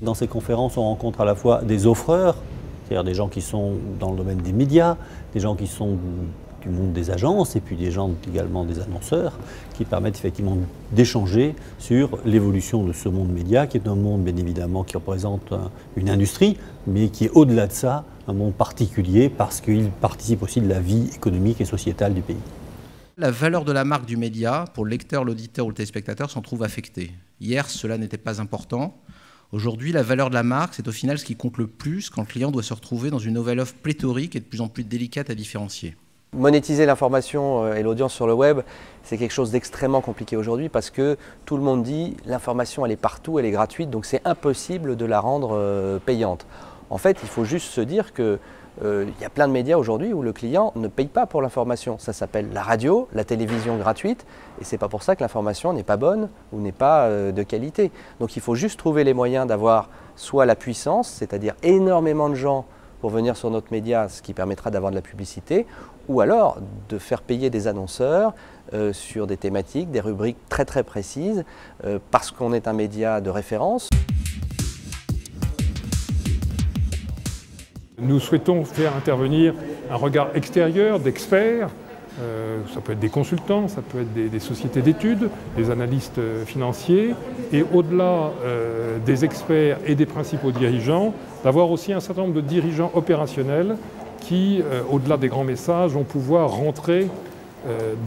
Dans ces conférences, on rencontre à la fois des offreurs, c'est-à-dire des gens qui sont dans le domaine des médias, des gens qui sont du monde des agences et puis des gens également des annonceurs qui permettent effectivement d'échanger sur l'évolution de ce monde média qui est un monde bien évidemment qui représente une industrie mais qui est au-delà de ça un monde particulier parce qu'il participe aussi de la vie économique et sociétale du pays. La valeur de la marque du média pour le lecteur, l'auditeur ou le téléspectateur s'en trouve affectée. Hier, cela n'était pas important. Aujourd'hui, la valeur de la marque, c'est au final ce qui compte le plus quand le client doit se retrouver dans une nouvelle offre pléthorique et de plus en plus délicate à différencier. Monétiser l'information et l'audience sur le web, c'est quelque chose d'extrêmement compliqué aujourd'hui parce que tout le monde dit l'information elle est partout, elle est gratuite, donc c'est impossible de la rendre payante. En fait, il faut juste se dire que y a plein de médias aujourd'hui où le client ne paye pas pour l'information. Ça s'appelle la radio, la télévision gratuite, et c'est pas pour ça que l'information n'est pas bonne ou n'est pas de qualité. Donc il faut juste trouver les moyens d'avoir soit la puissance, c'est-à-dire énormément de gens pour venir sur notre média, ce qui permettra d'avoir de la publicité, ou alors de faire payer des annonceurs sur des thématiques, des rubriques très très précises, parce qu'on est un média de référence. Nous souhaitons faire intervenir un regard extérieur d'experts, ça peut être des consultants, ça peut être des sociétés d'études, des analystes financiers, et au-delà des experts et des principaux dirigeants, d'avoir aussi un certain nombre de dirigeants opérationnels qui, au-delà des grands messages, vont pouvoir rentrer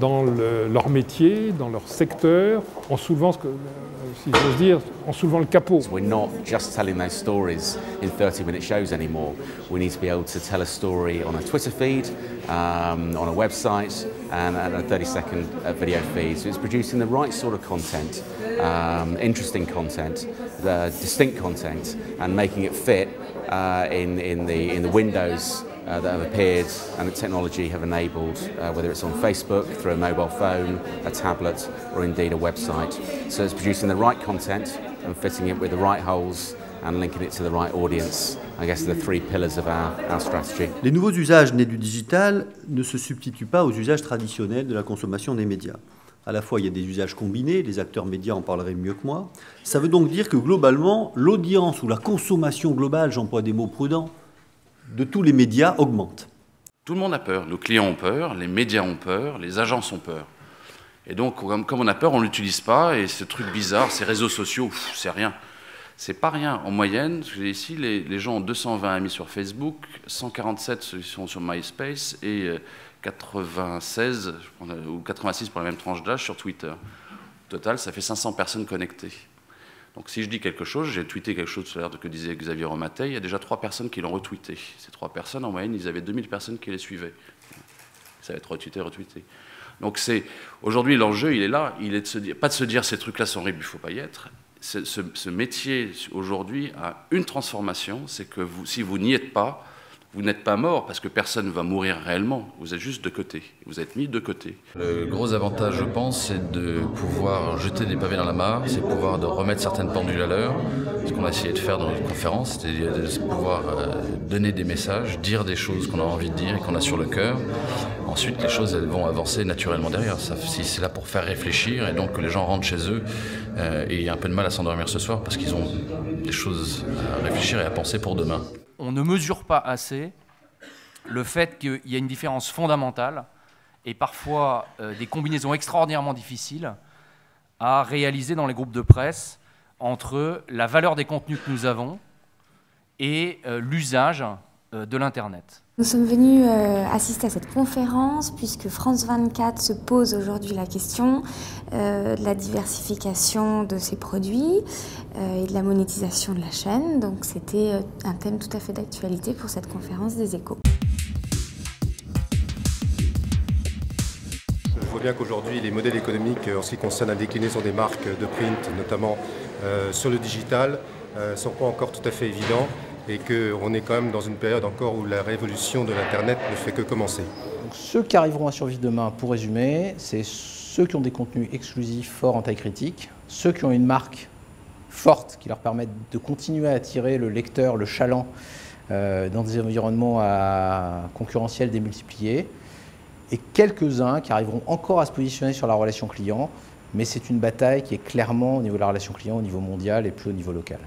dans leur métier, dans leur secteur, en soulevant, si j'ose dire, en soulevant le capot. We're not just telling those stories in 30-minute shows anymore. We need to be able to tell a story on a Twitter feed, on a website, and a 30-second video feed. So it's producing the right sort of content, interesting content, distinct content, and making it fit in the windows that have appeared and that technology have enabled, whether it's on Facebook, through a mobile phone, a tablet, or indeed a website. So it's producing the right content and fitting it with the right holes and linking it to the right audience. I guess the three pillars of our strategy. Les nouveaux usages nés du digital ne se substituent pas aux usages traditionnels de la consommation des médias. À la fois, il y a des usages combinés, les acteurs médias en parleraient mieux que moi. Ça veut donc dire que globalement, l'audience ou la consommation globale, j'emploie des mots prudents, de tous les médias augmente. Tout le monde a peur, nos clients ont peur, les médias ont peur, les agences ont peur. Et donc, comme on a peur, on ne l'utilise pas, et ce truc bizarre, ces réseaux sociaux, c'est rien. C'est pas rien. En moyenne, ici, les gens ont 220 amis sur Facebook, 147 sont sur MySpace, et 96 ou 86 pour la même tranche d'âge sur Twitter. Au total, ça fait 500 personnes connectées. Donc si je dis quelque chose, j'ai tweeté quelque chose tout à l'heure que disait Xavier Romatet, il y a déjà 3 personnes qui l'ont retweeté. Ces 3 personnes, en moyenne, ils avaient 2000 personnes qui les suivaient. Ça va être retweeté. Donc aujourd'hui, l'enjeu, il est là, il est de se dire, pas de se dire ces trucs-là sont horribles, il ne faut pas y être. Ce métier, aujourd'hui, a une transformation, c'est que si vous n'y êtes pas, vous n'êtes pas mort parce que personne ne va mourir réellement, vous êtes juste de côté, vous êtes mis de côté. Le gros avantage, je pense, c'est de pouvoir jeter des pavés dans la mare, c'est de pouvoir de remettre certaines pendules à l'heure, ce qu'on a essayé de faire dans notre conférence, c'est de pouvoir donner des messages, dire des choses qu'on a envie de dire et qu'on a sur le cœur. Ensuite, les choses elles vont avancer naturellement derrière. C'est là pour faire réfléchir et donc que les gens rentrent chez eux et aient un peu de mal à s'endormir ce soir parce qu'ils ont des choses à réfléchir et à penser pour demain. On ne mesure pas assez le fait qu'il y a une différence fondamentale et parfois des combinaisons extraordinairement difficiles à réaliser dans les groupes de presse entre la valeur des contenus que nous avons et l'usage de l'Internet. Nous sommes venus assister à cette conférence puisque France 24 se pose aujourd'hui la question de la diversification de ses produits et de la monétisation de la chaîne. Donc c'était un thème tout à fait d'actualité pour cette conférence des Échos. Je vois bien qu'aujourd'hui les modèles économiques en ce qui concerne la déclinaison des marques de print, notamment sur le digital, ne sont pas encore tout à fait évidents. Et qu'on est quand même dans une période encore où la révolution de l'Internet ne fait que commencer. Donc, ceux qui arriveront à survivre demain, pour résumer, c'est ceux qui ont des contenus exclusifs forts en taille critique, ceux qui ont une marque forte qui leur permettent de continuer à attirer le lecteur, le chaland, dans des environnements concurrentiels démultipliés, et quelques-uns qui arriveront encore à se positionner sur la relation client, mais c'est une bataille qui est clairement au niveau de la relation client, au niveau mondial et plus au niveau local.